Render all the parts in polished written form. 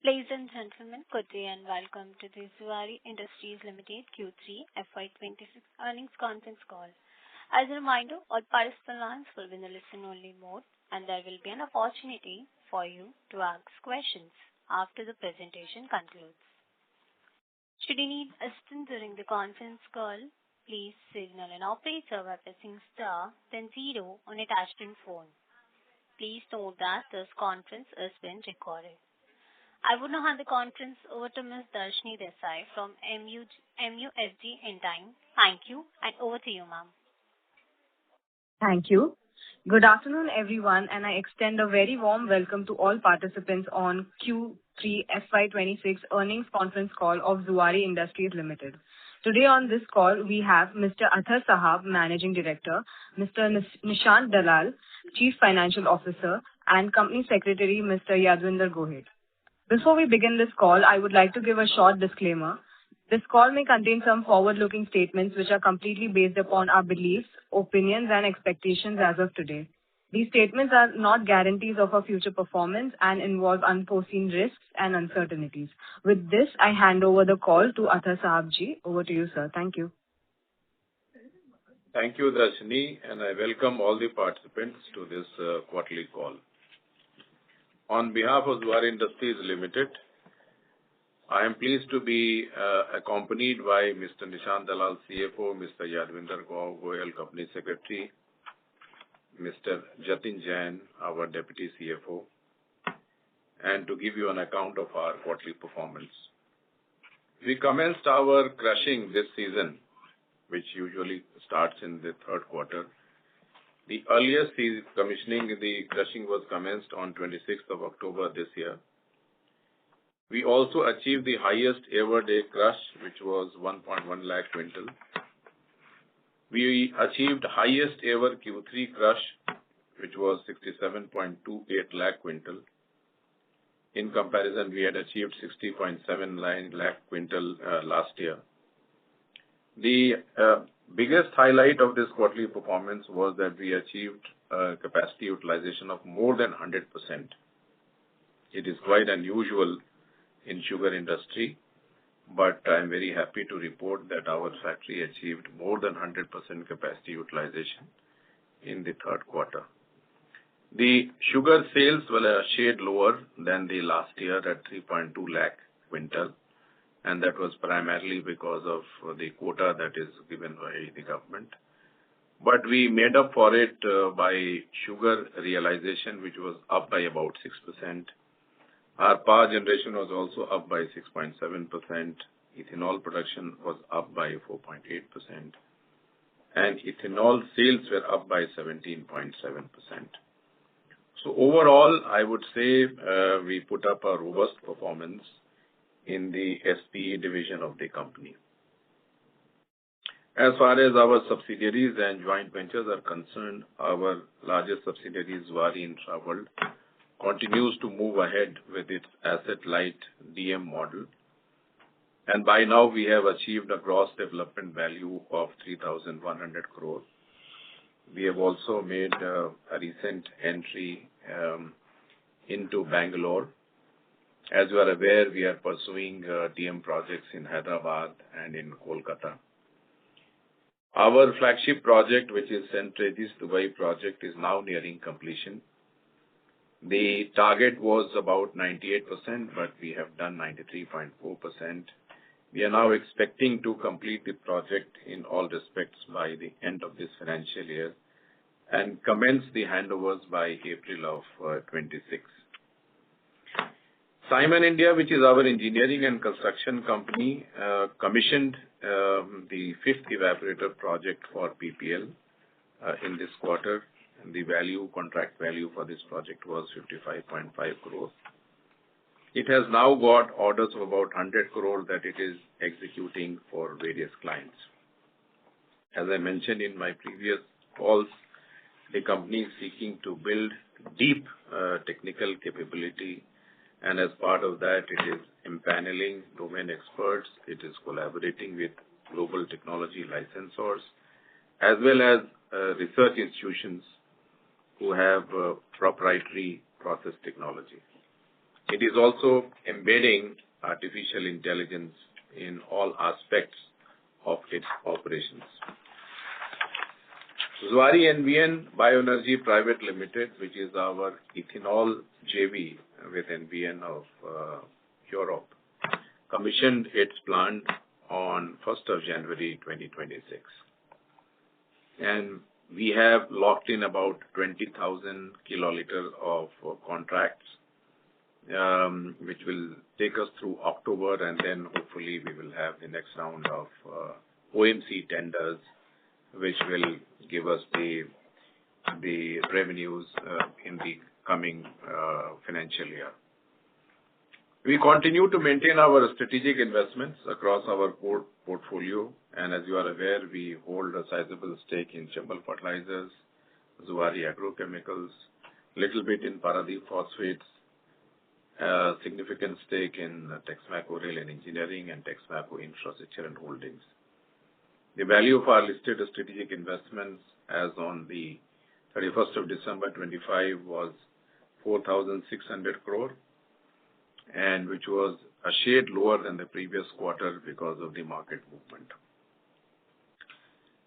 Ladies and gentlemen, good day and welcome to the Zuari Industries Limited Q3 FY26 earnings conference call. As a reminder, all participant lines will be in the listen-only mode, and there will be an opportunity for you to ask questions after the presentation concludes. Should you need assistance during the conference call, please signal an operator by pressing star, then 0 on a touch-tone phone. Please note that this conference is being recorded. I would now hand the conference over to Ms. Darshni Desai from MUFG Intime. Thank you, and over to you, ma'am. Thank you. Good afternoon, everyone, and I extend a very warm welcome to all participants on Q3 FY26 earnings conference call of Zuari Industries Limited. Today on this call, we have Mr. Athar Sahab, Managing Director, Mr. Nishant Dalal, Chief Financial Officer, and Company Secretary, Mr. Yadvinder Gohil. Before we begin this call, I would like to give a short disclaimer. This call may contain some forward-looking statements which are completely based upon our beliefs, opinions, and expectations as of today. These statements are not guarantees of our future performance and involve unforeseen risks and uncertainties. With this, I hand over the call to Athar Sahab ji. Over to you, sir. Thank you. Thank you, Darshini, and I welcome all the participants to this quarterly call. On behalf of Zuari Industries Limited, I am pleased to be accompanied by Mr. Nishant Dalal, CFO, Mr. Yadvinder Gohil, Company Secretary, Mr. Jatin Jain, our Deputy CFO, and to give you an account of our quarterly performance. We commenced our crushing this season, which usually starts in the third quarter. The earliest commissioning in the crushing was commenced on 26th of October this year. We also achieved the highest ever day crush, which was 1.1 lakh quintal. We achieved highest ever Q3 crush, which was 67.28 lakh quintal. In comparison, we had achieved 60.79 lakh quintal last year. The biggest highlight of this quarterly performance was that we achieved capacity utilization of more than 100%. It is quite unusual in sugar industry, but I am very happy to report that our factory achieved more than 100% capacity utilization in the third quarter. The sugar sales were a shade lower than the last year at 3.2 lakh quintal, and that was primarily because of the quota that is given by the government. But we made up for it by sugar realization, which was up by about 6%. Our power generation was also up by 6.7%. Ethanol production was up by 4.8%. And ethanol sales were up by 17.7%. So overall, I would say we put up a robust performance in the SPE division of the company. As far as our subsidiaries and joint ventures are concerned, our largest subsidiary, Zuari Infra World, continues to move ahead with its asset-light DM model. And by now, we have achieved a gross development value of 3,100 crores. We have also made a recent entry into Bangalore. As you are aware, we are pursuing DM projects in Hyderabad and in Kolkata. Our flagship project, which is St. Regis Dubai project, is now nearing completion. The target was about 98%, but we have done 93.4%. We are now expecting to complete the project in all respects by the end of this financial year and commence the handovers by April of 26. Simon India, which is our engineering and construction company, commissioned the fifth evaporator project for PPL in this quarter. And the contract value for this project was 55.5 crores. It has now got orders of about 100 crores that it is executing for various clients. As I mentioned in my previous calls, the company is seeking to build deep technical capability, and as part of that, it is empaneling domain experts. It is collaborating with global technology licensors, as well as research institutions who have proprietary process technology. It is also embedding artificial intelligence in all aspects of its operations. Zuari NBN Bioenergy Private Limited, which is our ethanol JV with NBN of Europe, commissioned its plant on 1st of January 2026. And we have locked in about 20,000 kiloliters of contracts, which will take us through October, and then hopefully we will have the next round of OMC tenders, which will give us the revenues in the coming financial year. We continue to maintain our strategic investments across our portfolio, and as you are aware, we hold a sizable stake in Chambal Fertilizers, Zuari Agrochemicals, little bit in Paradeep Phosphates, significant stake in Texmaco Rail and Engineering, and Texmaco Infrastructure and Holdings. The value of our listed strategic investments as on the 31st of December 25 was 4,600 crore, and which was a shade lower than the previous quarter because of the market movement.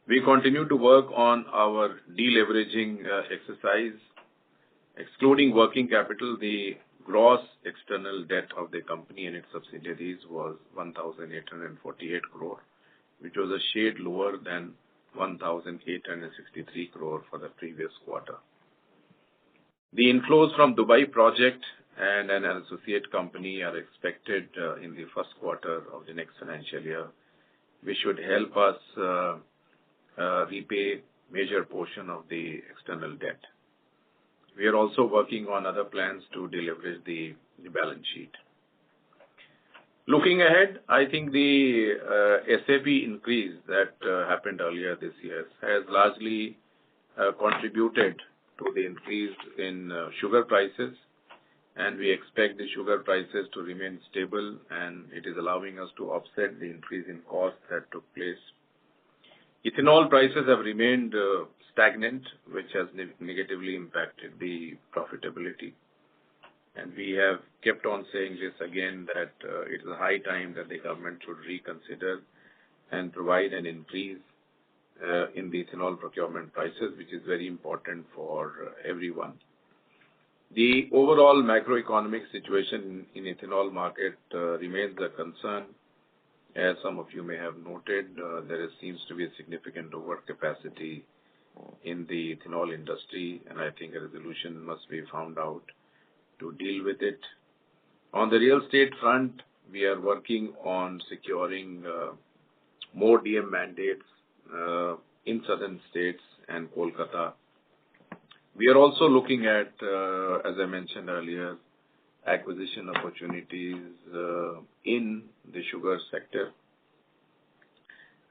We continue to work on our deleveraging exercise. Excluding working capital, the gross external debt of the company and its subsidiaries was 1,848 crore, which was a shade lower than 1,863 crore for the previous quarter. The inflows from Dubai project and an associate company are expected in the first quarter of the next financial year, which should help us repay major portion of the external debt. We are also working on other plans to deleverage the balance sheet. Looking ahead, I think the SAP increase that happened earlier this year has largely contributed to the increase in sugar prices, and we expect the sugar prices to remain stable, and it is allowing us to offset the increase in cost that took place. Ethanol prices have remained stagnant, which has negatively impacted the profitability. And we have kept on saying this again, that it is a high time that the government should reconsider and provide an increase in the ethanol procurement prices, which is very important for everyone. The overall macroeconomic situation in ethanol market remains a concern. As some of you may have noted, there seems to be a significant overcapacity in the ethanol industry, and I think a resolution must be found out to deal with it. On the real estate front, we are working on securing more DM mandates in southern states and Kolkata. We are also looking at, as I mentioned earlier, acquisition opportunities in the sugar sector.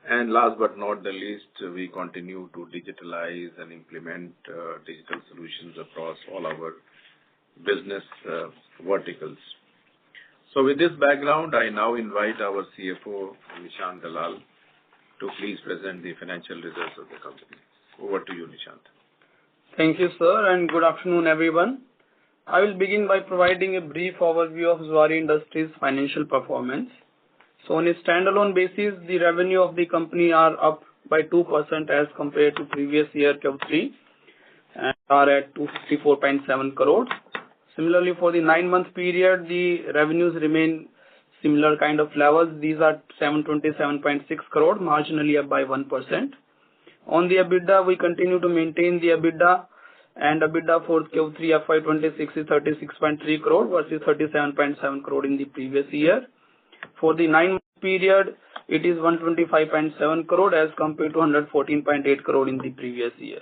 And last but not the least, we continue to digitalize and implement digital solutions across all our business verticals. So with this background, I now invite our CFO, Nishant Dalal, to please present the financial results of the company. Over to you, Nishant. Thank you, sir, and good afternoon, everyone. I will begin by providing a brief overview of Zuari Industries' financial performance. So on a standalone basis, the revenue of the company are up by 2% as compared to previous year Q3 and are at 254.7 crores. Similarly, for the 9-month period, the revenues remain similar kind of levels. These are 727.6 crores, marginally up by 1%. On the EBITDA, we continue to maintain the EBITDA, and EBITDA for Q3 FY26 is 36.3 crore versus 37.7 crore in the previous year. For the 9-month period, it is 125.7 crore as compared to 114.8 crore in the previous year.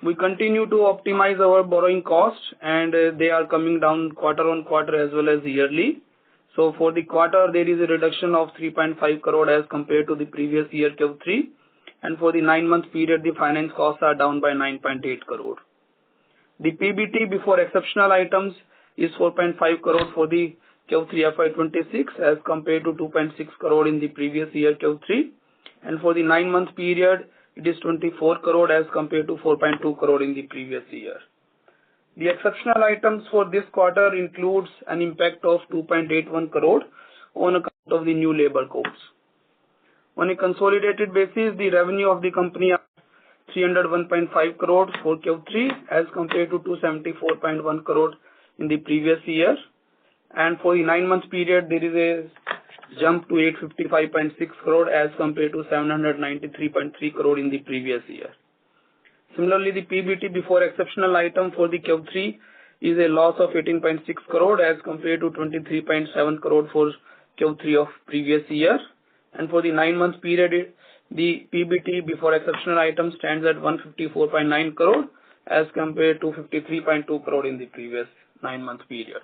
We continue to optimize our borrowing costs, and they are coming down quarter on quarter as well as yearly. So for the quarter, there is a reduction of 3.5 crore as compared to the previous year Q3. And for the 9-month period, the finance costs are down by 9.8 crore. The PBT before exceptional items is 4.5 crore for the Q3 FY26 as compared to 2.6 crore in the previous year Q3. And for the 9-month period, it is 24 crore as compared to 4.2 crore in the previous year. The exceptional items for this quarter includes an impact of 2.81 crore on account of the new labor codes. On a consolidated basis, the revenue of the company are 301.5 crore for Q3 as compared to 274.1 crore in the previous year. And for the 9 months period, there is a jump to 855.6 crore as compared to 793.3 crore in the previous year. Similarly, the PBT before exceptional item for the Q3 is a loss of 18.6 crore as compared to 23.7 crore for Q3 of previous year. And for the 9 months period, the PBT before exceptional item stands at 154.9 crore as compared to 53.2 crore in the previous 9 month period.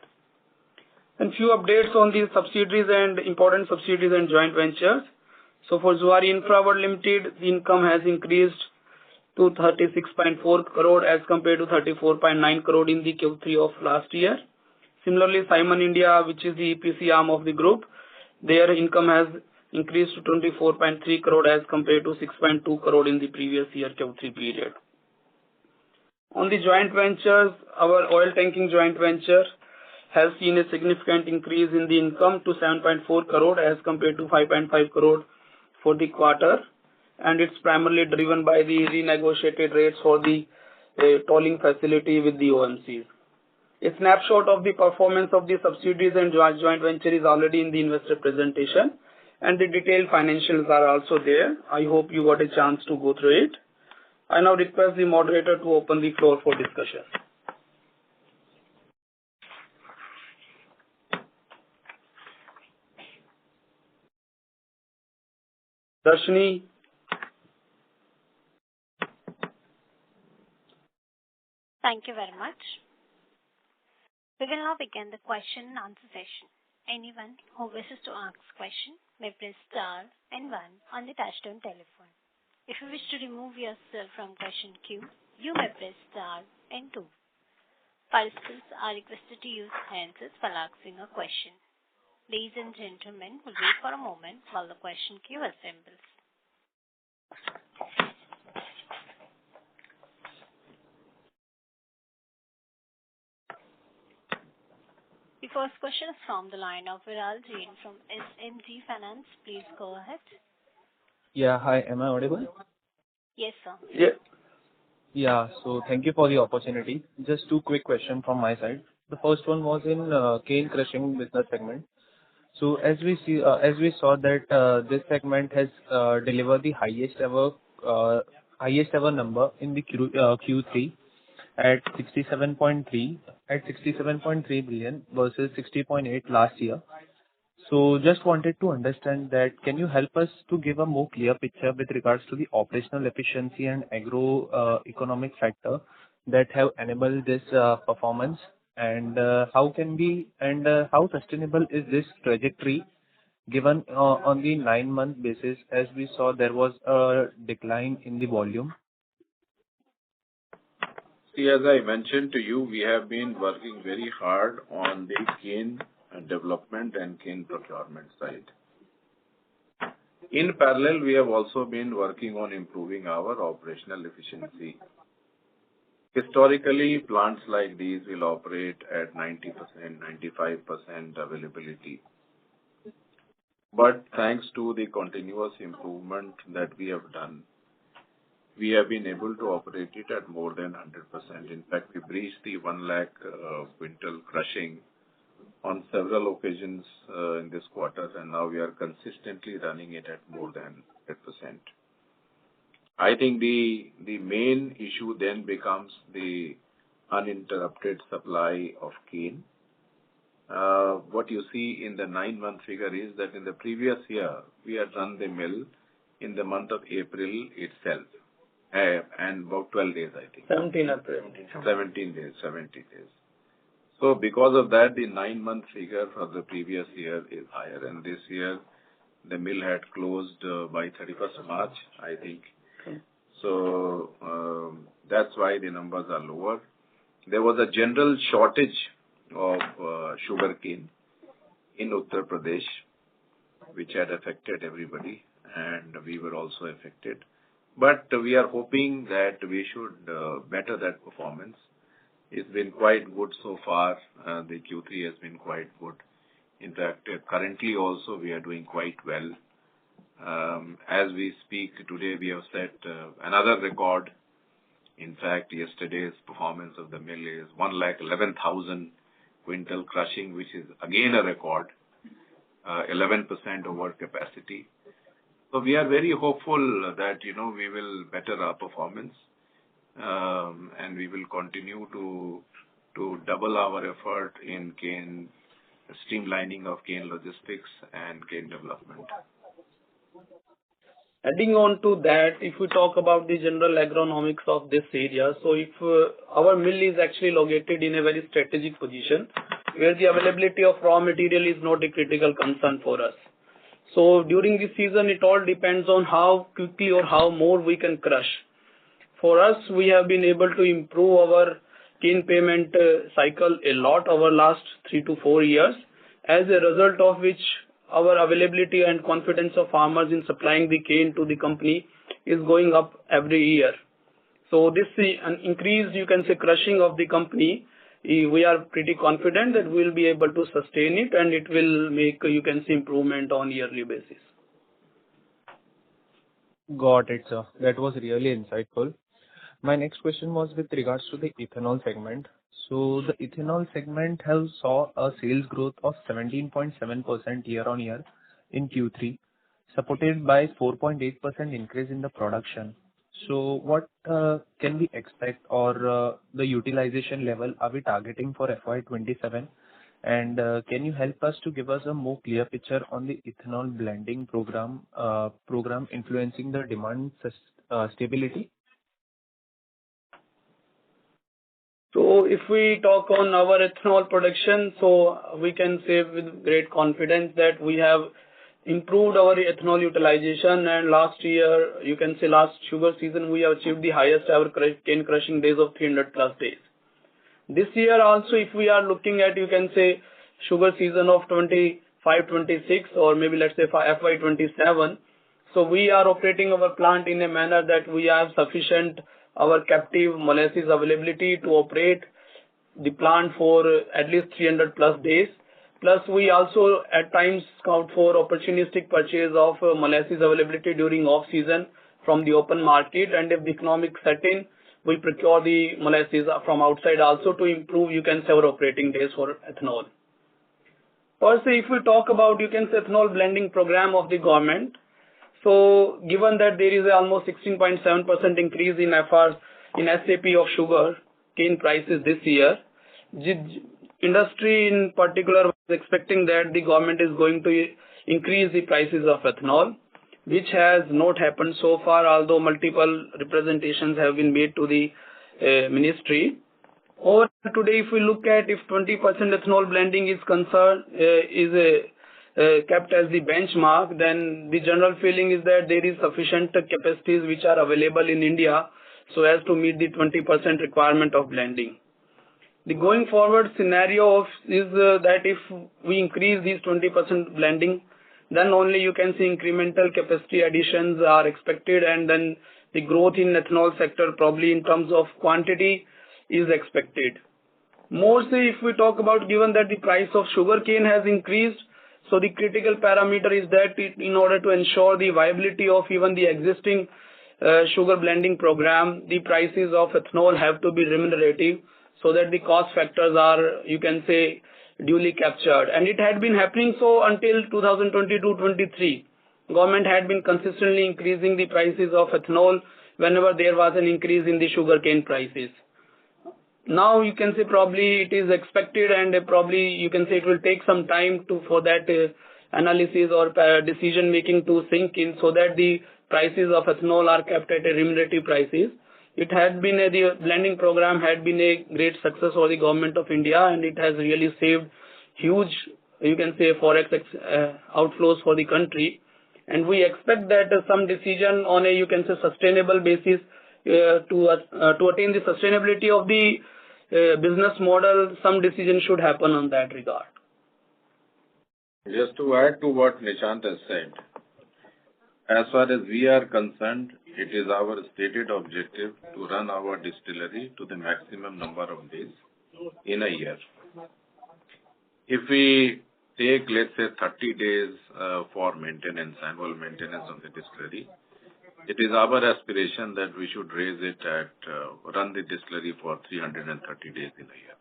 And few updates on the subsidiaries and important subsidiaries and joint ventures. So for Zuari Infra World Limited, the income has increased to 36.4 crore as compared to 34.9 crore in the Q3 of last year. Similarly, Simon India, which is the EPC arm of the group, their income has increased to 24.3 crore as compared to 6.2 crore in the previous year Q3 period. On the joint ventures, our oil tanking joint venture has seen a significant increase in the income to 7.4 crore as compared to 5.5 crore for the quarter, and it's primarily driven by the renegotiated rates for the tolling facility with the OMCs. A snapshot of the performance of the subsidiaries and joint venture is already in the investor presentation, and the detailed financials are also there. I hope you got a chance to go through it. I now request the moderator to open the floor for discussion. Darshini. Thank you very much. We will now begin the question and answer session. Anyone who wishes to ask question may press star and 1 on the touchtone telephone. If you wish to remove yourself from question queue, you may press star and 2. Participants are requested to use handsets while asking a question. Ladies and gentlemen, we'll wait for a moment while the question queue assembles. The first question is from the line of Viral Jain from SMG Finance. Please go ahead. Yeah, hi. Am I audible? Yes, sir. Yeah. Yeah, so thank you for the opportunity. Just 2 quick questions from my side. The first one was in cane crushing business segment. So as we saw that this segment has delivered the highest ever number in the Q3 at 67.3 billion versus 60.8 last year. So just wanted to understand that can you help us to give a more clear picture with regards to the operational efficiency and agro-economic factor that have enabled this performance, and how sustainable is this trajectory given on the 9-month basis, as we saw there was a decline in the volume? See, as I mentioned to you, we have been working very hard on the cane development and cane procurement side. In parallel, we have also been working on improving our operational efficiency. Historically, plants like these will operate at 90%, 95% availability. But thanks to the continuous improvement that we have done, we have been able to operate it at more than 100%. In fact, we breached the 1 lakh quintal crushing on several occasions in this quarter, and now we are consistently running it at more than 100%. I think the main issue then becomes the uninterrupted supply of cane. What you see in the 9-month figure is that in the previous year, we had run the mill in the month of April itself, and about 12 days, I think. 17 April. 17 days, 70 days. So because of that, the 9-month figure for the previous year is higher, and this year the mill had closed by 31st March, I think. Okay. So that's why the numbers are lower. There was a general shortage of sugarcane in Uttar Pradesh, which had affected everybody, and we were also affected. But we are hoping that we should better that performance. It's been quite good so far. The Q3 has been quite good. In fact, currently also we are doing quite well. As we speak today, we have set another record. In fact, yesterday's performance of the mill is 111,000 quintal crushing, which is again a record, 11% over capacity. So we are very hopeful that, we will better our performance, and we will continue to double our effort in cane, streamlining of cane logistics and cane development. Adding on to that, if we talk about the general agronomics of this area, so if our mill is actually located in a very strategic position where the availability of raw material is not a critical concern for us. So during this season, it all depends on how quickly or how more we can crush. For us, we have been able to improve our cane payment cycle a lot over last 3 to 4 years, as a result of which our availability and confidence of farmers in supplying the cane to the company is going up every year. So this an increased, crushing of the company, we are pretty confident that we will be able to sustain it, and it will make, improvement on yearly basis. Got it, sir. That was really insightful. My next question was with regards to the ethanol segment. So the ethanol segment has saw a sales growth of 17.7% year-on-year in Q3, supported by 4.8% increase in the production. So what can we expect, or the utilization level are we targeting for FY27? And can you help us to give us a more clear picture on the ethanol blending program influencing the demand stability? So if we talk on our ethanol production, so we can say with great confidence that we have improved our ethanol utilization, and last year, last sugar season, we have achieved the highest ever cane crushing days of 300 plus days. This year also, if we are looking at, sugar season of 25-26, or maybe let's say FY27, so we are operating our plant in a manner that we have sufficient our captive molasses availability to operate the plant for at least 300 plus days. Plus, we also at times scout for opportunistic purchase of molasses availability during off season from the open market, and if the economic set in, we procure the molasses from outside also to improve, our operating days for ethanol. Firstly, if we talk about, ethanol blending program of the government, so given that there is almost 16.7% increase in SAP of sugar cane prices this year, the industry in particular was expecting that the government is going to increase the prices of ethanol, which has not happened so far, although multiple representations have been made to the ministry. Or today, if we look at if 20% ethanol blending is concerned, kept as the benchmark, then the general feeling is that there is sufficient capacities which are available in India so as to meet the 20% requirement of blending. The going forward scenario is that if we increase these 20% blending, then only see incremental capacity additions are expected, and then the growth in ethanol sector probably in terms of quantity is expected. More so if we talk about, given that the price of sugarcane has increased, so the critical parameter is that in order to ensure the viability of even the existing sugar blending program, the prices of ethanol have to be remunerative so that the cost factors are, duly captured. And it had been happening so until 2022-23. Government had been consistently increasing the prices of ethanol whenever there was an increase in the sugarcane prices. Now probably it is expected, and probably it will take some time for that analysis or decision making to sink in, so that the prices of ethanol are kept at a remunerative prices. It had been the blending program had been a great success for the government of India, and it has really saved huge forex outflows for the country. And we expect that some decision on a sustainable basis to attain the sustainability of the business model, some decision should happen on that regard. Just to add to what Nishant has said, as far as we are concerned, it is our stated objective to run our distillery to the maximum number of days. in a year. If we take, let's say, 30 days for maintenance, annual maintenance of the distillery, it is our aspiration that we should raise it run the distillery for 330 days in a year.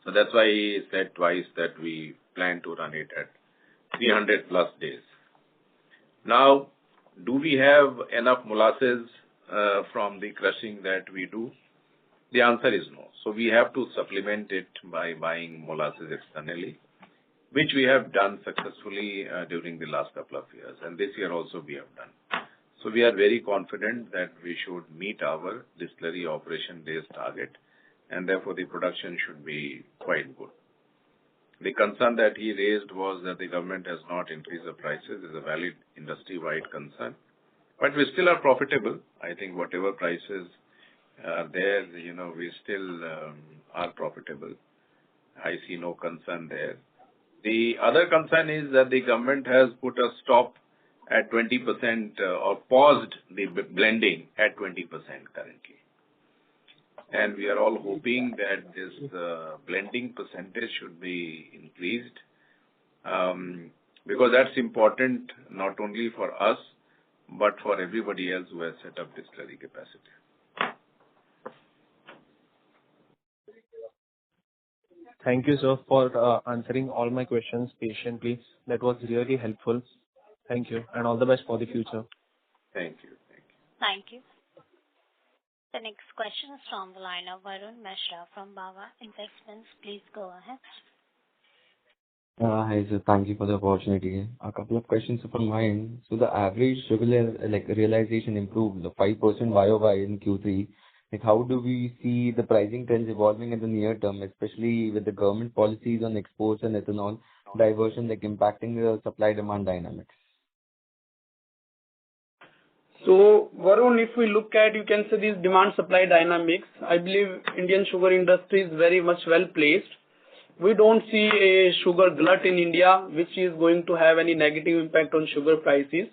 So that's why he said twice that we plan to run it at 300 plus days. Now, do we have enough molasses from the crushing that we do? The answer is no. So we have to supplement it by buying molasses externally, which we have done successfully during the last couple of years. And this year also we have done. So we are very confident that we should meet our distillery operation days target, and therefore the production should be quite good. The concern that he raised was that the government has not increased the prices. Is a valid industry-wide concern. But we still are profitable. I think whatever prices are there, we still are profitable. I see no concern there. The other concern is that the government has put a stop at 20% or paused the blending at 20% currently. And we are all hoping that this blending percentage should be increased because that's important not only for us but for everybody else who has set up distillery capacity. Thank you, sir, for answering all my questions patiently. That was really helpful. Thank you, and all the best for the future. Thank you. Thank you. The next question is from the line of Varun Mishra from Bava Investments. Please go ahead. Hi, sir. Thank you for the opportunity. A couple of questions from my end. So the average sugar realization improved 5% YOY in Q3. How do we see the pricing trends evolving in the near term, especially with the government policies on exports and ethanol diversion impacting the supply-demand dynamics? So, Varun, if we look at, you can say these demand-supply dynamics, I believe Indian sugar industry is very much well placed. We don't see a sugar glut in India, which is going to have any negative impact on sugar prices.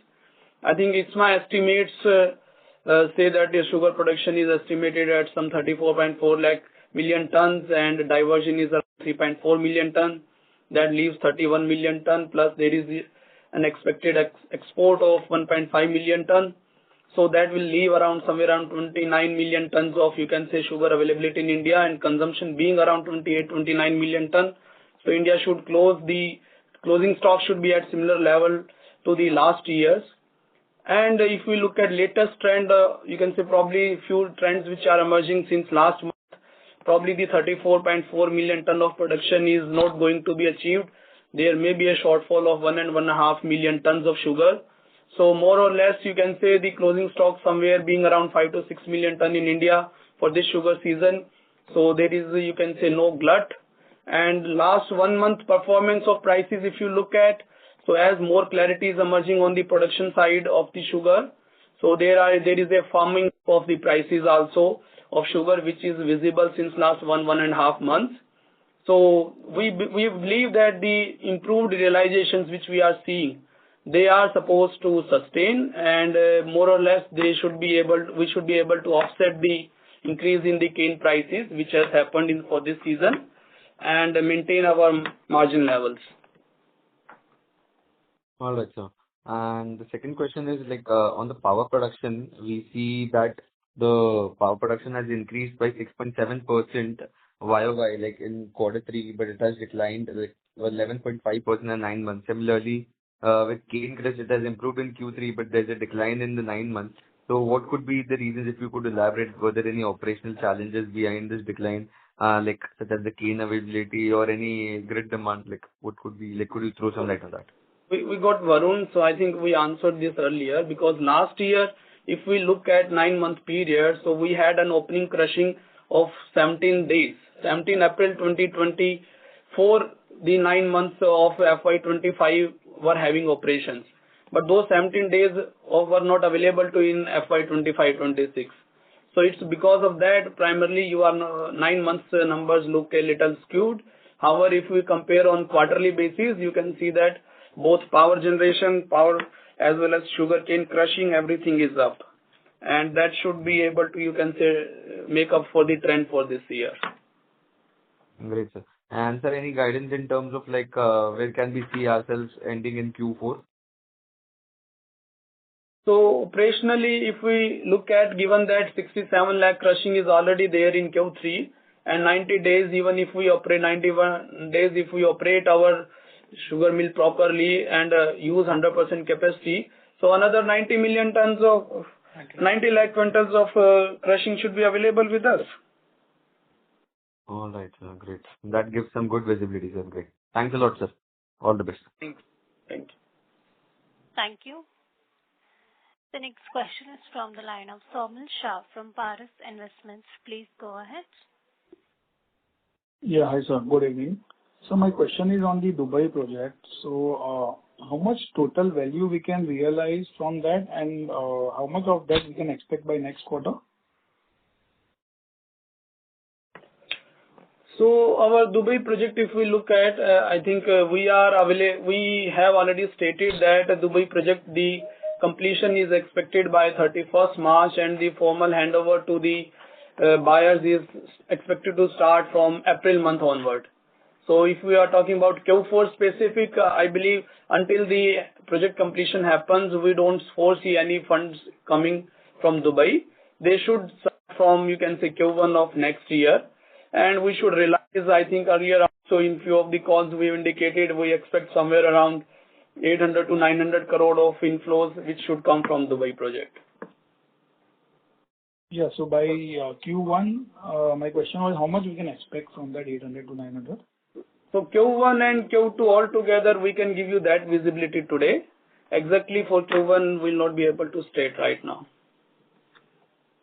I think it's my estimates say that the sugar production is estimated at some 34.4 lakh million tons and diversion is around 3.4 million tons. That leaves 31 million tons plus there is an expected export of 1.5 million tons. So that will leave around somewhere around 29 million tons of, you can say, sugar availability in India and consumption being around 28-29 million tons. So India should closing stock should be at similar level to the last years. And if we look at latest trend, you can say probably few trends which are emerging since last month. Probably the 34.4 million ton of production is not going to be achieved. There may be a shortfall of 1.5 million tons of sugar. So more or less, you can say the closing stock somewhere being around 5 to 6 million ton in India for this sugar season. So there is, you can say, no glut. And last 1 month performance of prices, if you look at, so as more clarity is emerging on the production side of the sugar, so there is a firming of the prices also of sugar, which is visible since last 1.5 months. So we believe that the improved realizations which we are seeing, they are supposed to sustain, and more or less we should be able to offset the increase in the cane prices which has happened for this season and maintain our margin levels. All right, sir. And the second question is on the power production, we see that the power production has increased by 6.7% YOY in Q3, but it has declined 11.5% in 9 months. Similarly, with cane crush, it has improved in Q3, but there's a decline in the 9 months. So what could be the reasons, if you could elaborate, were there any operational challenges behind this decline, such as the cane availability or any grid demand? What could be, could you throw some light on that? We got Varun, so I think we answered this earlier because last year, if we look at 9-month period, so we had an opening crushing of 17 days. 17 April 2024, the 9 months of FY25 were having operations. But those 17 days were not available to in FY25-26. So it's because of that, primarily your 9 months numbers look a little skewed. However, if we compare on quarterly basis, you can see that both power generation, power as well as sugarcane crushing, everything is up. And that should be able to, you can say, make up for the trend for this year. Great, sir. And sir, any guidance in terms of like where can we see ourselves ending in Q4? So operationally, if we look at, given that 67 lakh crushing is already there in Q3, and 90 days, even if we operate 91 days, if we operate our sugar mill properly and use 100% capacity, so another 90 million tons of 90 lakh quintals of crushing should be available with us. All right, sir. Great. That gives some good visibility, sir. Great. Thanks a lot, sir. All the best. Thanks. Thank you. Thank you. The next question is from the line of Somil Shah from Paras Investments. Please go ahead. Yeah, hi, sir. Good evening. So my question is on the Dubai project. So, how much total value we can realize from that, and how much of that we can expect by next quarter? So our Dubai project, if we look at, I think we have already stated that the Dubai project, the completion is expected by 31st March, and the formal handover to the buyers is expected to start from April month onward. So if we are talking about Q4 specific, I believe until the project completion happens, we don't foresee any funds coming from Dubai. They should start from, you can say, Q1 of next year. And we should realize, I think earlier also in few of the calls we indicated, we expect somewhere around 800 to 900 crore of inflows which should come from Dubai project. Yeah, so by Q1, my question was how much we can expect from that 800 to 900? So Q1 and Q2 all together, we can give you that visibility today. Exactly for Q1, we'll not be able to state right now.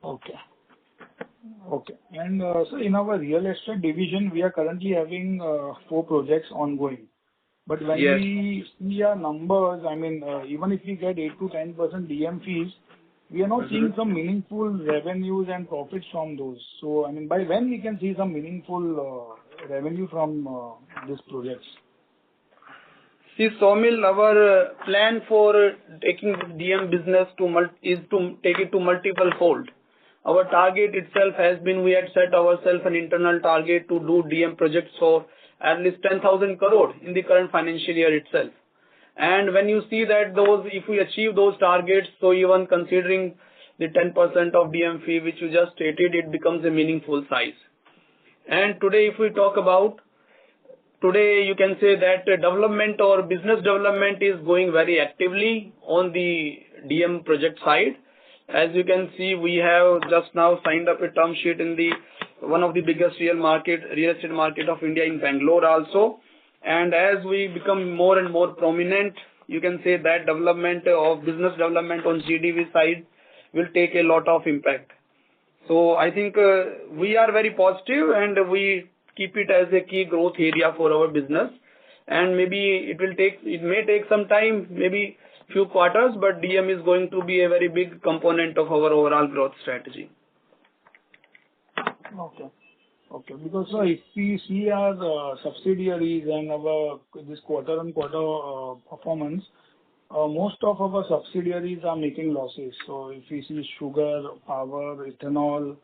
Okay. Okay. And so in our real estate division, we are currently having 4 projects ongoing. But when Yes. we see our numbers, I mean, even if we get 8 to 10% DM fees, we are not seeing some meaningful revenues and profits from those. So, I mean, by when we can see some meaningful revenue from these projects? See, Somil, our plan for taking this DM business is to take it to multiple fold. Our target itself has been, we had set ourselves an internal target to do DM projects for at least 10,000 crore in the current financial year itself. And when you see that if we achieve those targets, so even considering the 10% of DM fee which you just stated, it becomes a meaningful size. And today, if we talk about, today you can say that development or business development is going very actively on the DM project side. As you can see, we have just now signed up a term sheet in one of the biggest real estate market of India in Bangalore also. And as we become more and more prominent, you can say that development of business development on GDV side will take a lot of impact. So I think we are very positive and we keep it as a key growth area for our business. And maybe it may take some time, maybe few quarters, but DM is going to be a very big component of our overall growth strategy. Okay. Okay. Because if we see our subsidiaries and our this quarter-on-quarter performance, most of our subsidiaries are making losses. So if we see sugar, power, ethanol,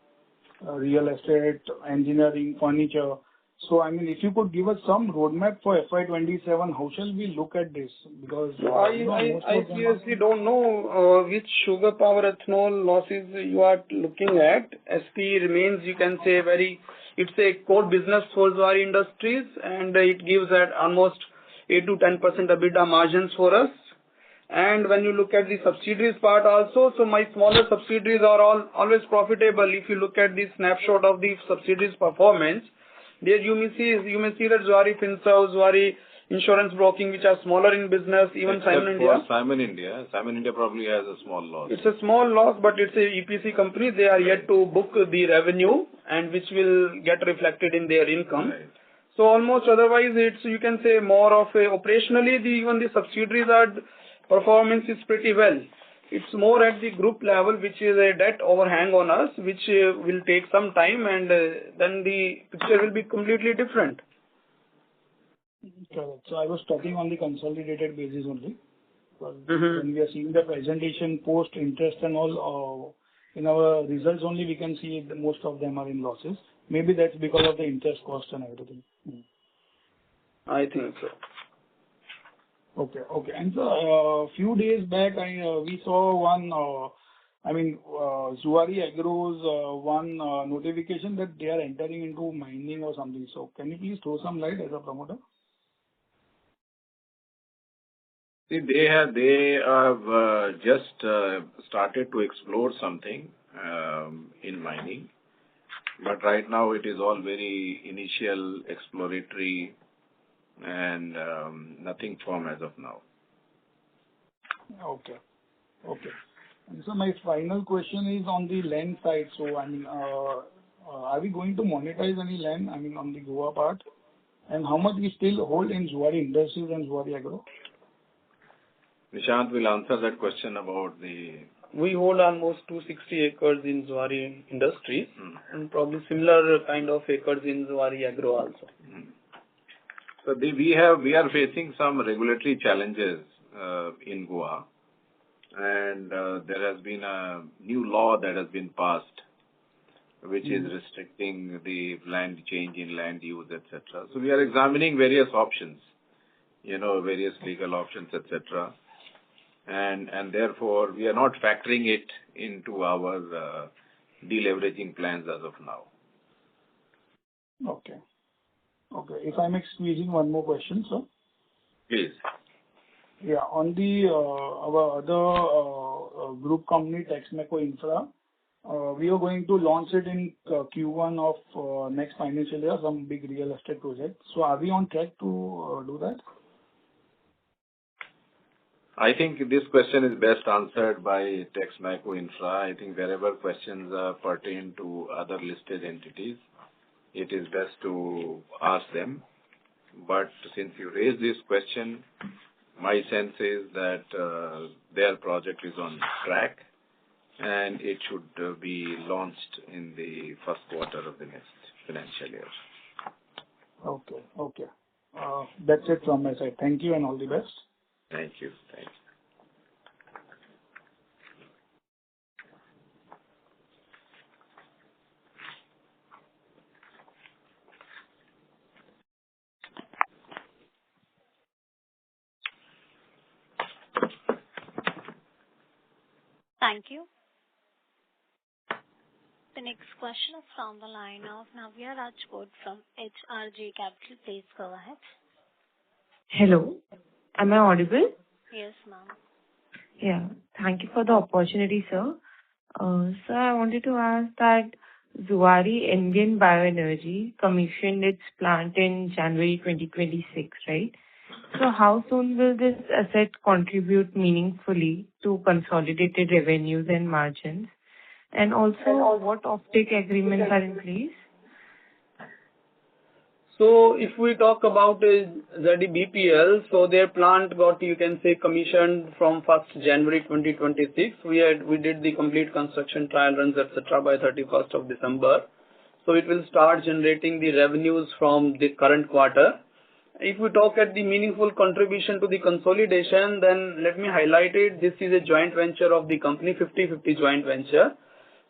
real estate, engineering, furniture. So, I mean, if you could give us some roadmap for FY27, how shall we look at this? Because I seriously don't know which sugar, power, ethanol losses you are looking at. SP remains, you can say, it's a core business for Zuari Industries, and it gives at almost 8 to 10% EBITDA margins for us. And when you look at the subsidiaries part also, so my smaller subsidiaries are always profitable. If you look at the snapshot of the subsidiaries performance, there you may see that Zuari Finserv, Zuari Insurance Broking, which are smaller in business, even Simon India. Simon India probably has a small loss. It's a small loss, but it's a EPC company. They are yet to book the revenue, and which will get reflected in their income. Right. So almost otherwise, it's, you can say, more of a operationally, even the subsidiaries performance is pretty well. It's more at the group level, which is a debt overhang on us, which will take some time, and then the picture will be completely different. Correct. So I was talking on the consolidated basis only. When we are seeing the presentation post interest and all in our results only, we can see most of them are in losses. Maybe that's because of the interest cost and everything. I think so. Okay. Okay. And so, few days back, we saw one, Zuari Agro's one notification that they are entering into mining or something. So can you please throw some light as a promoter? See, they have just started to explore something in mining, but right now it is all very initial, exploratory, and nothing firm as of now. Okay. Okay. And so my final question is on the land side. So, are we going to monetize any land, on the Goa part? And how much we still hold in Zuari Industries and Zuari Agro? Nishant will answer that question about the... We hold almost 260 acres in Zuari Industries and probably similar kind of acres in Zuari Agro also. So we are facing some regulatory challenges in Goa, and there has been a new law that has been passed, which is restricting the land change in land use, etc. So we are examining various options, various legal options, etc. And therefore we are not factoring it into our deleveraging plans as of now. Okay. Okay. If I may squeeze in one more question, sir. Please. Yeah. On the our other group company, Texmaco Infra, we are going to launch it in Q1 of next financial year, some big real estate project. So are we on track to do that? I think this question is best answered by Texmaco Infra. I think wherever questions pertain to other listed entities, it is best to ask them. But since you raised this question, my sense is that their project is on track and it should be launched in the first quarter of the next financial year. Okay. Okay. That's it from my side. Thank you and all the best. Thank you. Thank you. Thank you. The next question is from the line of Navya Rajput from HRJ Capital. Please go ahead. Hello. Am I audible? Yes, ma'am. Yeah. Thank you for the opportunity, sir. Sir, I wanted to ask that Zuari Indian Bioenergy commissioned its plant in January 2026, right? So how soon will this asset contribute meaningfully to consolidated revenues and margins? And also, what offtake agreements are in place? So if we talk about ZDBPL, so their plant got, you can say, commissioned from 1st January 2026. We did the complete construction trial runs, etc. by 31st of December. So it will start generating the revenues from the current quarter. If we talk at the meaningful contribution to the consolidation, then let me highlight it. This is a joint venture of the company, 50-50 joint venture.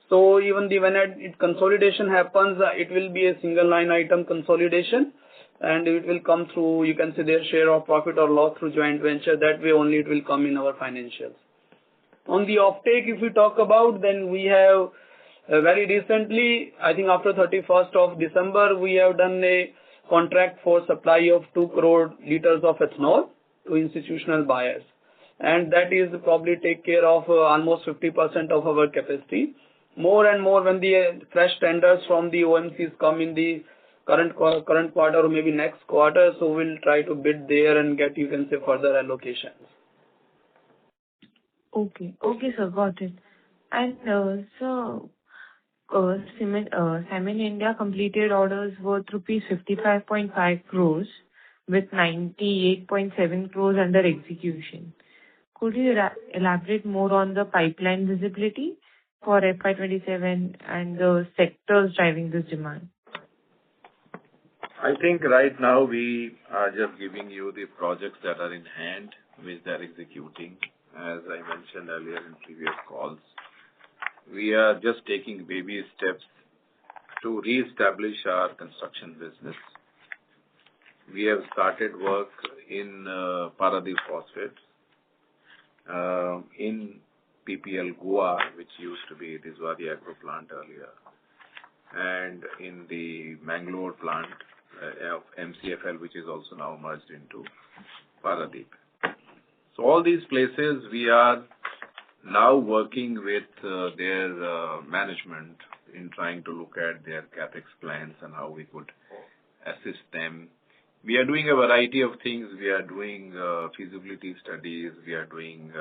So even when consolidation happens, it will be a single line item consolidation, and it will come through, you can say, their share of profit or loss through joint venture. That way only it will come in our financials. On the offtake, if we talk about, then we have very recently, I think after 31st of December, we have done a contract for supply of 2 crore liters of ethanol to institutional buyers. And that is probably take care of almost 50% of our capacity. More and more when the fresh tenders from the OMCs come in the current quarter or maybe next quarter, so we'll try to bid there and get, you can say, further allocations. Okay, sir, got it. And Salmon India completed orders worth rupees 55.5 crores with 98.7 crores under execution. Could you elaborate more on the pipeline visibility for FY27 and the sectors driving this demand? I think right now we are just giving you the projects that are in hand, which they are executing. As I mentioned earlier in previous calls, we are just taking baby steps to re-establish our construction business. We have started work in Paradip Phosphates, in PPL Goa, which used to be the Zuari Agro plant earlier, and in the Mangalore plant of MCFL, which is also now merged into Paradip. So all these places we are now working with their management in trying to look at their capex plans and how we could assist them. We are doing a variety of things. We are doing feasibility studies. We are doing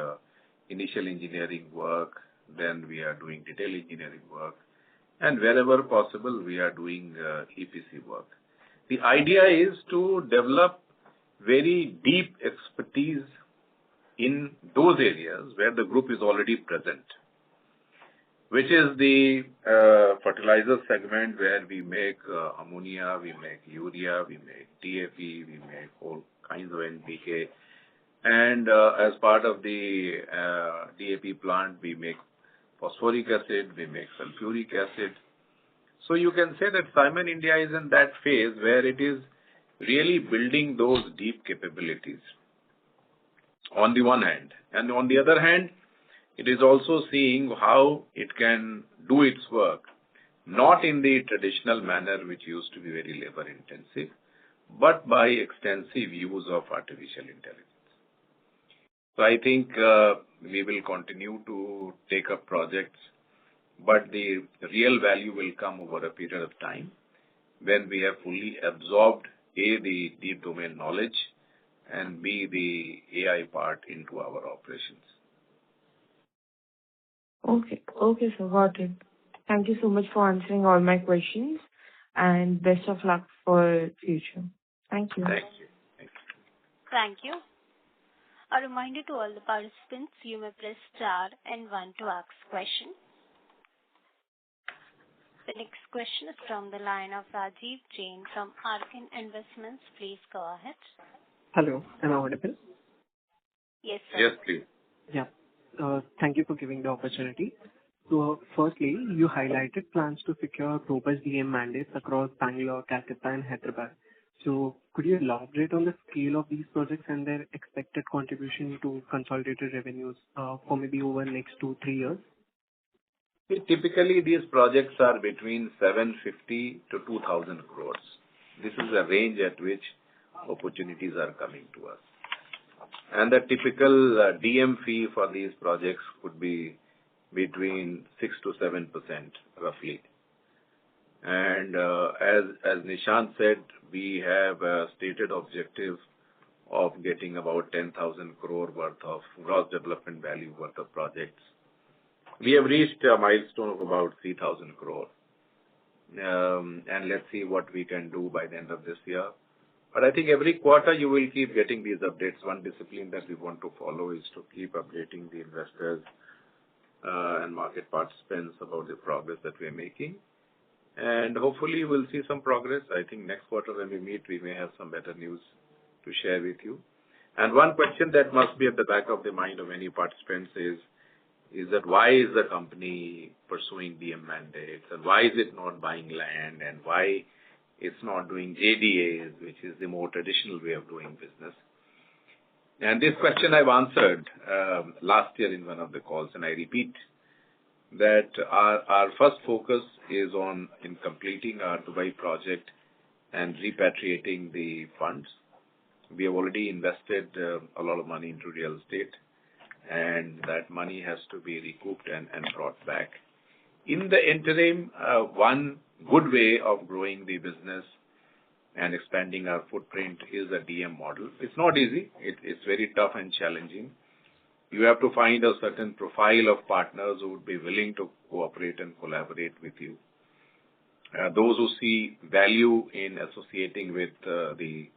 initial engineering work. Then we are doing detail engineering work. And wherever possible, we are doing EPC work. The idea is to develop very deep expertise in those areas where the group is already present, which is the fertilizer segment where we make ammonia, we make urea, we make DAP, we make all kinds of NPK. And as part of the DAP plant, we make phosphoric acid, we make sulfuric acid. So you can say that Simon India is in that phase where it is really building those deep capabilities on the one hand. And on the other hand, it is also seeing how it can do its work, not in the traditional manner which used to be very labor intensive, but by extensive use of artificial intelligence. So I think we will continue to take up projects, but the real value will come over a period of time when we have fully absorbed A, the deep domain knowledge, and B, the AI part into our operations. Okay, sir, got it. Thank you so much for answering all my questions, and best of luck for future. Thank you. Thank you. Thank you. A reminder to all the participants, you may press star and 1 to ask question. The next question is from the line of Rajiv Jain from Arkin Investments. Please go ahead. Hello, am I audible? Yes, sir. Yes, please. Yeah. Thank you for giving the opportunity. So, firstly, you highlighted plans to secure robust DM mandates across Bangalore, Calcutta, and Hyderabad. So, could you elaborate on the scale of these projects and their expected contribution to consolidated revenues for maybe over the next 2-3 years? Typically, these projects are between 750 to 2,000 crores. This is the range at which opportunities are coming to us. And the typical DM fee for these projects could be between 6 to 7% roughly. And as Nishant said, we have a stated objective of getting about 10,000 crore worth of gross development value worth of projects. We have reached a milestone of about 3,000 crore. And let's see what we can do by the end of this year. But I think every quarter you will keep getting these updates. One discipline that we want to follow is to keep updating the investors and market participants about the progress that we are making. And hopefully we'll see some progress. I think next quarter when we meet, we may have some better news to share with you. And one question that must be at the back of the mind of many participants is that why is the company pursuing DM mandates, and why is it not buying land, and why it's not doing JDAs, which is the more traditional way of doing business. And this question I've answered last year in one of the calls, and I repeat that our first focus is on in completing our Dubai project and repatriating the funds. We have already invested a lot of money into real estate, and that money has to be recouped and brought back. In the interim, one good way of growing the business and expanding our footprint is a DM model. It's not easy. It's very tough and challenging. You have to find a certain profile of partners who would be willing to cooperate and collaborate with you. Those who see value in associating with the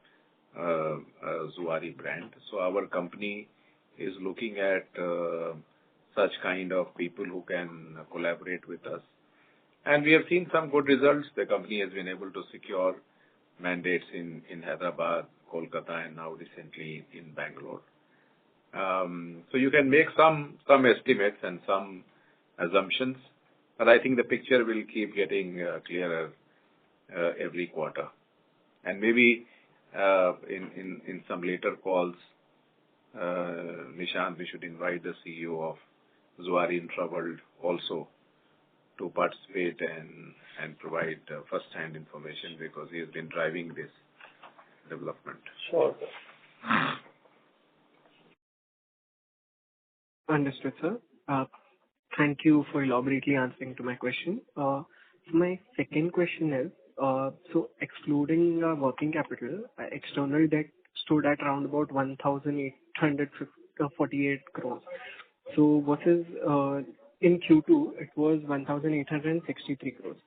Zuari brand. So our company is looking at such kind of people who can collaborate with us. And we have seen some good results. The company has been able to secure mandates in Hyderabad, Kolkata, and now recently in Bangalore. So you can make some estimates and some assumptions, But I think the picture will keep getting clearer every quarter. And maybe in some later calls, Nishant, we should invite the CEO of Zuari Intraworld also to participate and provide first-hand information because he has been driving this development. Sure. Understood, sir. Thank you for elaborately answering to my question. My second question is, so excluding working capital, external debt stood at around about 1,848 crores. So versus in Q2, it was 1,863 crores.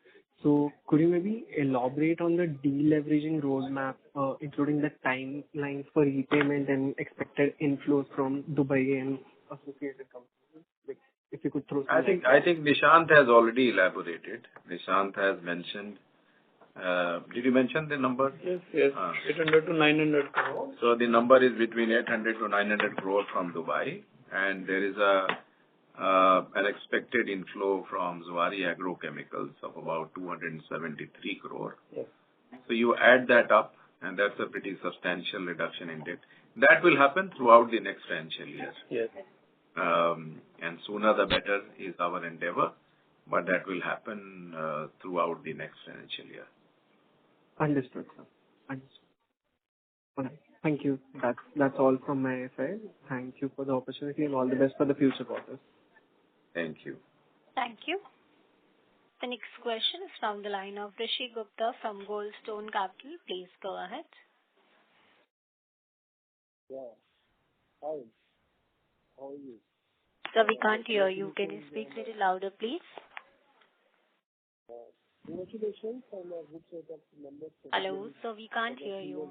So could you maybe elaborate on the deleveraging roadmap, including the timelines for repayment and expected inflows from Dubai and associated companies? Like, if you could throw some light. I think Nishant has already elaborated. Nishant has mentioned. Did you mention the number? Yes. 800 to 900 crores. So the number is between 800 to 900 crore from Dubai, and there is an expected inflow from Zuari Agrochemicals of about 273 crore. Yes. So you add that up, and that's a pretty substantial reduction in debt. That will happen throughout the next financial year. Yes. And sooner the better is our endeavor, but that will happen throughout the next financial year. Understood, sir. Understood. All right. Thank you. That's all from my side. Thank you for the opportunity and all the best for the future quarters. Thank you. Thank you. The next question is from the line of Rishi Gupta from Goldstone Capital. Please go ahead. Yeah. Hi. How are you? Sir, we can't hear you. Can you speak a little louder, please? Congratulations on a good set of numbers. Hello, sir, we can't hear you.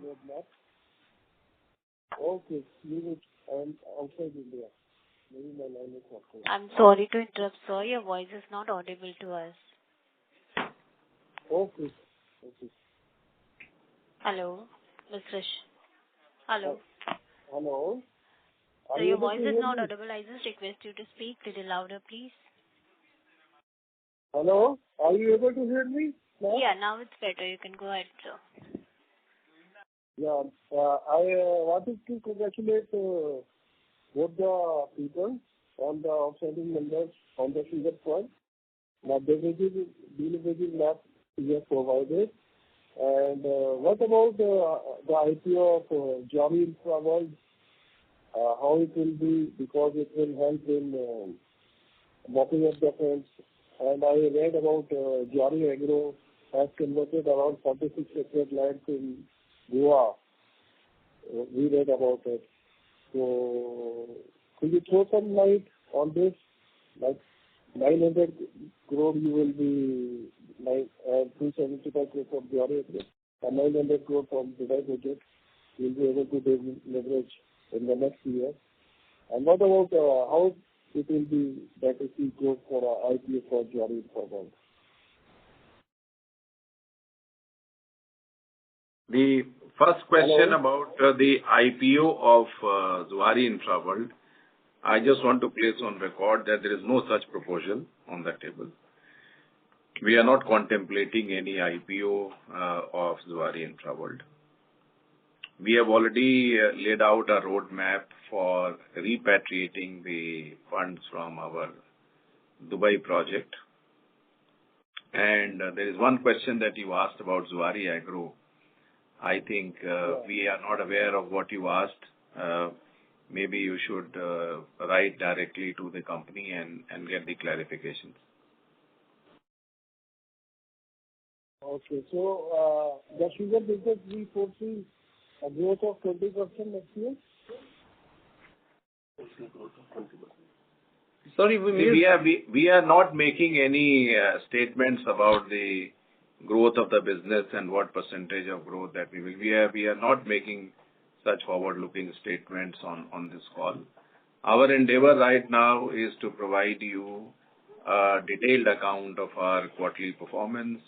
Okay, leave it. I'm outside India. Maybe my line is not clear. I'm sorry to interrupt, sir. Your voice is not audible to us. Okay. Hello, Ms. Rish. Hello. Hello. So your voice is not audible. I just request you to speak a little louder, please. Hello. Are you able to hear me now? Yeah, now it's better. You can go ahead, sir. Yeah. I wanted to congratulate both the people on the outstanding numbers on the figure point. Now, deleveraging map you have provided. And what about the IPO of Zuari Intraworld? How it will be, because it will help in mopping up the funds. And I read about Zuari Agro has converted around 46 acre land in Goa. We read about it. So, could you throw some light on this? Like 900 crore you will be 275 crore from Zuari Agro and 900 crore from Dubai project. You will be able to leverage in the next year. And what about how it will be that if we go for an IPO for Zuari Intraworld? The first question about the IPO of Zuari Intraworld, I just want to place on record that there is no such proposal on the table. We are not contemplating any IPO of Zuari Intraworld. We have already laid out a roadmap for repatriating the funds from our Dubai project. And there is one question that you asked about Zuari Agro. I think we are not aware of what you asked. Maybe you should write directly to the company and get the clarifications. Okay, so the sugar business we foresee a growth of 20% next year? Sorry, we are not making any statements about the growth of the business and what percentage of growth that we will. We are not making such forward-looking statements on this call. Our endeavor right now is to provide you a detailed account of our quarterly performance,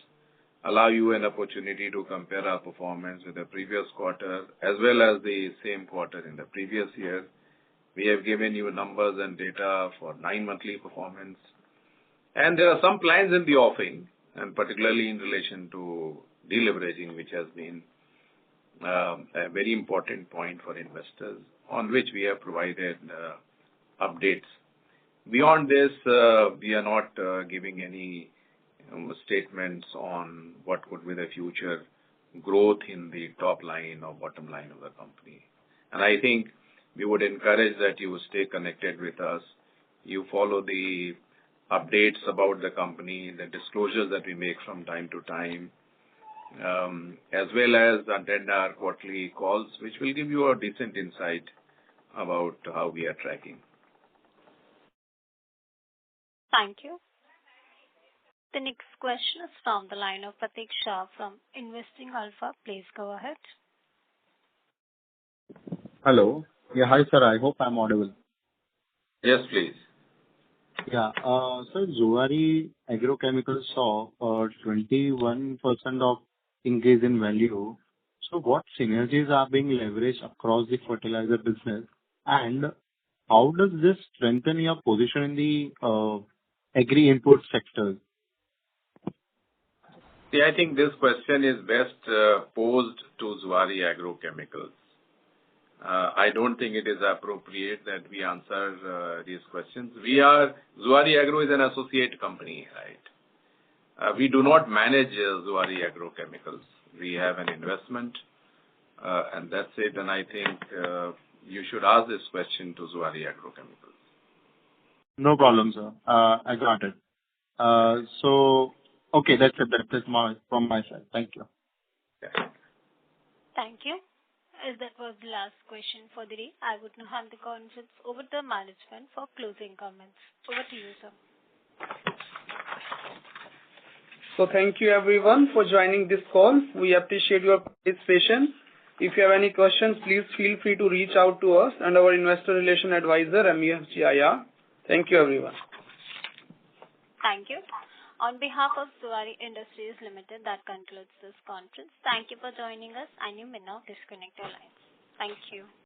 allow you an opportunity to compare our performance with the previous quarter as well as the same quarter in the previous year. We have given you numbers and data for 9 monthly performance, And there are some plans in the offing, and particularly in relation to deleveraging, which has been a very important point for investors, on which we have provided updates. Beyond this, we are not giving any statements on what could be the future growth in the top line or bottom line of the company. And I think we would encourage that you stay connected with us. You follow the updates about the company, the disclosures that we make from time to time, as well as attend our quarterly calls, which will give you a decent insight about how we are tracking. Thank you. The next question is from the line of Pratik Shah from Investing Alpha. Please go ahead. Hello. Yeah, hi, sir. I hope I'm audible. Yes, please. Yeah. Sir, Zuari Agrochemicals saw a 21% of increase in value. So what synergies are being leveraged across the fertilizer business, and how does this strengthen your position in the agri-input sector? See, I think this question is best posed to Zuari Agrochemicals. I don't think it is appropriate that we answer these questions. Zuari Agro is an associate company, right? We do not manage Zuari Agrochemicals. We have an investment, and that's it. And I think you should ask this question to Zuari Agrochemicals. No problem, sir. I got it. So, okay, that's it. That's from my side. Thank you. Yeah. Thank you. As that was the last question for the day, I would now hand the conference over to the management for closing comments. Over to you, sir. So thank you everyone for joining this call. We appreciate your participation. If you have any questions, please feel free to reach out to us and our investor relation advisor, MUFGIR. Thank you everyone. Thank you. On behalf of Zuari Industries Limited, that concludes this conference. Thank you for joining us, and you may now disconnect your lines. Thank you.